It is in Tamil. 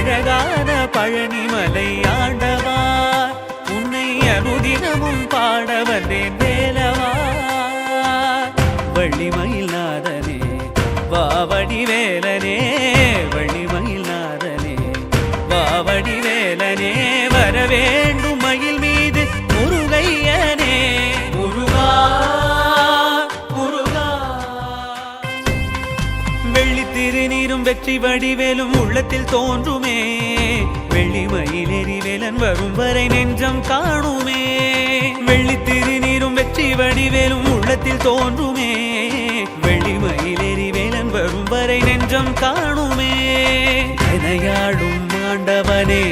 அழகான பழனிமலை ஆண்டவா உன்னை அனுதினமும் பாட வந்தேன் வேலவா வள்ளிமயில் நாதனே வாவடி வேலனே வள்ளிமயில் நாதனே வாவடி வேலனே வரவேண்டும் மயில் மீது முருகையனே முருகா முருகா வெள்ளி திருநீரும் வெற்றி வடிவேலும் உள்ளத்தில் தோன்றுமே வெள்ளிமயில் எரிவேலன் வரும் வரை நெஞ்சம் காணுமே வெள்ளி திருநீரும் வெற்றி வடிவேலும் உள்ளத்தில் தோன்றுமே வெள்ளிமயில் எரிவேலன் வரும் வரை நெஞ்சம் காணுமே எனையாடும் ஆண்டவனே